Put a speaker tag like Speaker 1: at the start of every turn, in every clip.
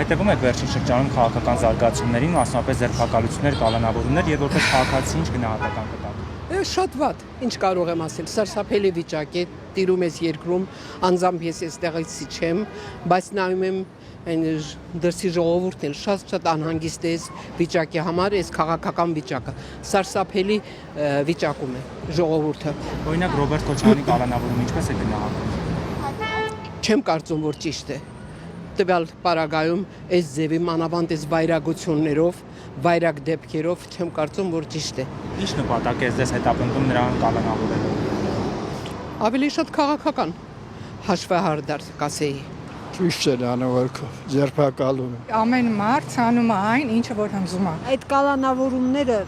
Speaker 1: Հետևում եք վերջին շրջանում քաղաքական զարգացումներին, մասնավորապես ձերբակալություններ, կալանավորումներ եւ որպես քաղաքացի ինչ գնահատական կտաք։
Speaker 2: Շատ վատ, ինչ կարող եմ ասել, սարսափելի վիճակ է, տիրում ես երկրում, անձամբ ես այստեղից չեմ, բայց նայում եմ այն դրսի ժողովուրդն էլ շատ անհանգիստ է վիճակի համար, այս քաղաքական վիճակը, սարսափելի վիճակում է ժողովուրդը։
Speaker 1: Օրինակ Ռոբերտ Քոչարյանի կալանավորումը ինչպես է գնահատում։
Speaker 2: Չեմ կարծում, որ ճիշտ է։ Տվյալ պարագայում այս ձևի մանավանդ այս վայրագություններով, վայրագ դեպքերով չեմ կարծում, որ ճիշտ է։
Speaker 1: Ինչ նպատակ է ձեզ հետապնդում նրան կալանավորելու։
Speaker 2: Ավելի շատ քաղաքական հաշվահարդար կասեի։
Speaker 3: Ճիշտ է անորքով, ձերբակալում է։
Speaker 4: Ամեն մարդ ցանում է այն, ինչը որ հնձում է։
Speaker 5: Այդ կալանավորումները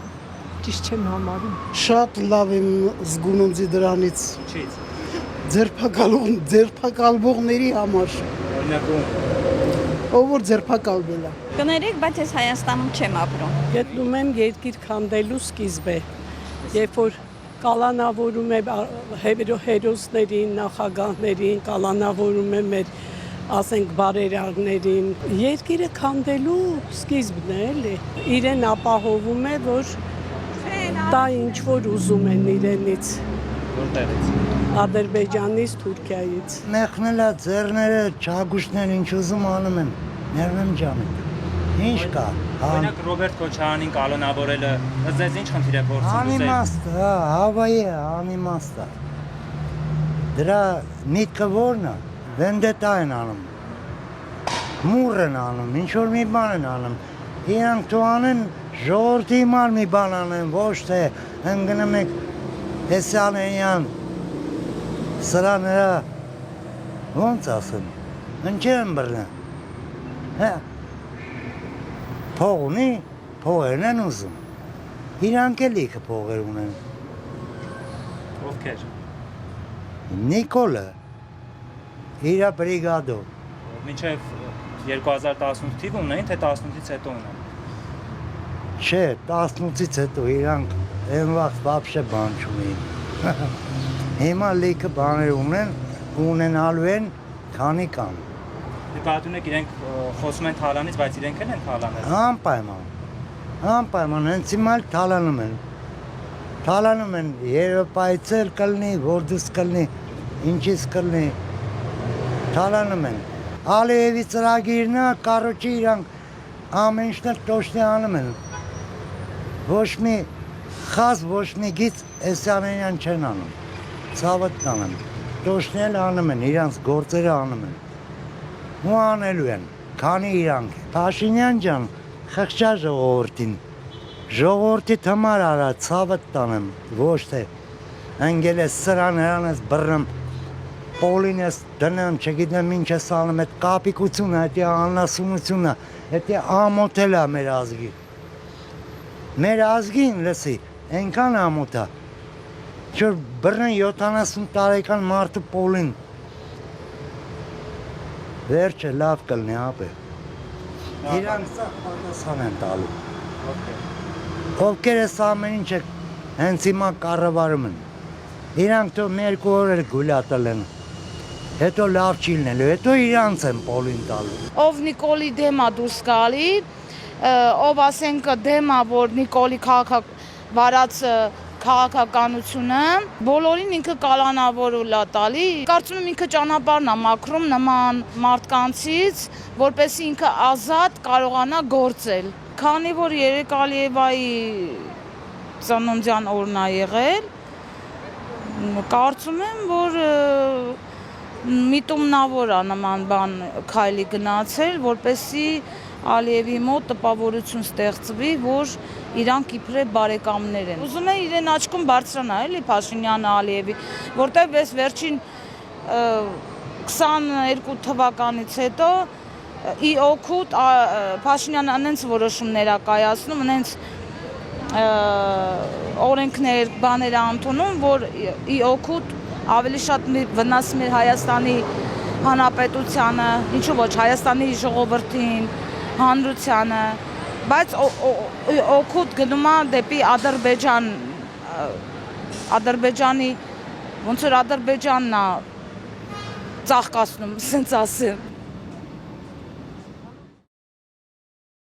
Speaker 5: ճիշտ չեմ համարում։
Speaker 6: Շատ լավ եմ զգունում դրանից։
Speaker 1: Ինչից։
Speaker 6: Ձերբակալվողների համար։
Speaker 1: Օրինակ
Speaker 6: Ով որ ձերբակալվել է։
Speaker 5: Կներեք, բայց ես Հայաստանում չեմ ապրում։
Speaker 7: Գտնում եմ երկիր քանդելու սկիզբը, երբ որ կալանավորում է հերոսներին, նախագահներին, կալանավորում է մեր, ասենք, բարերարներին, երկիրը քանդելու սկիզբն է, էլի։ Իրեն ապահովում է, որ դա ինչ որ ուզում են իրենից։
Speaker 1: որտեղից։
Speaker 7: Ադրբեջանից, Թուրքիայից։
Speaker 6: Մեղնելա ձեռները, ճագուշներ ինչ ուզում անում են։ Ներվեմ ջանը։ Ինչ կա։
Speaker 1: Օրինակ Ռոբերտ Քոչարյանին կալանավորելը ձեզ ինչ խնդիր է փորձում լուծել։
Speaker 6: Անիմաստ, հավայի է, անիմաստ է։ Դրա միտքը որն է։ Վենդետա են անում։ Մուռ են անում, ինչ որ մի բան են անում։ Իրանք թող անեն ժողովրդի համար մի բան անեն, ոչ թե ընկնում եք Հեսյանյան սրա նրա ոնց ասեմ, ընչեն բռնը, փող ունի, փողերն են ուզում, իրանք էլ իքը փողեր ունեն։
Speaker 1: Ովքեր։
Speaker 6: Նիկոլը, իրա բրիգադով։
Speaker 1: Մինչև 2018 թիվ ունեն, թե 18-ից հետո ունեն։
Speaker 6: Չէ, 18-ից հետո իրանք այն վաղ վաբշե բան չունեին։ Հիմա լիքը բաներ ունենալու են, քանի կան։
Speaker 1: Նկատում եք իրենք խոսում են թալանից, բայց իրենք են թալանել։
Speaker 6: Անպայման, հենց հիմա էլ թալանում են։ Թալանում են Եվրոպայից էլ կլինի, որդուս կլինի, ինչից կլինի։ Թալանում են։ Ալիևի ծրագիրն է, կարոջի իրանք ամեն ինչն էլ տոշնի անում են։ Ոչ մի խազ, ոչ մի գիծ Հեսյանյան չեն անում։ Ցավդ կանեմ, տոշնել անում են, իրանց գործերը անում են, ու անելու են, քանի իրանք, Փաշինյան ջան, խղճա ժողովրդին, ժողովրդի համար արա, ցավդ տանեմ, ոչ թե, ընգել ես սրան հրան ես բռնեմ, պոլին ես դնեմ, չգիտեմ ինչ ես անում, այդ կապիկությունը, այդ անասունությունը, այդ ամոթել է մեր ազգի, մեր ազգին լսի, ենքան ամոթ է, Չոր բռնեն 70 տարեկան մարդը պոլին։ Վերջը լավ կլնի ապե։ Իրանք սա պատասխան են տալու։ Ովքեր ես ամեն ինչ հենց հիմա կառավարում են։ Իրանք թող մի երկու օր էլ գուլատել են։ Հետո լավ չի լինելու, հետո իրանց են պոլին տալու։
Speaker 8: Ով Նիկոլի դեմ է դուրս գալի, ով ասենք դեմ է, որ Նիկոլի վարած քաղաքականությունը, բոլորին ինքը կալանավորել է տալի, կարծում եմ ինքը ճանապարհն է մաքրում նման մարդկանցից, որպեսզի ինքը ազատ կարողանա գործել։ Քանի որ երեք Ալիևայի ծննդյան օրն է եղել, կարծում եմ, որ միտումնավոր է նման բան քայլի գնացել, որպեսզի Ալիևի մոտ տպավորություն ստեղծվի, որ իրանք իբրե բարեկամներ են։ Ուզում են իրեն աչքում բարձրանա, էլի Փաշինյանը Ալիևի, որտեղ ես վերջին 22 թվականից հետո ի օգուտ Փաշինյանը անենց որոշումներ է կայացնում, անենց օրենքներ, բաներ ընդունում, որ ի օգուտ ավելի շատ վնաս մեր Հայաստանի Հանրապետությանը, ինչու ոչ Հայաստանի ժողովրդին, հանրությանը, բայց օգուտ գնում է դեպի Ադրբեջան, Ադրբեջանի, ոնց որ Ադրբեջանն է ծաղկացնում, ասենց ասեմ։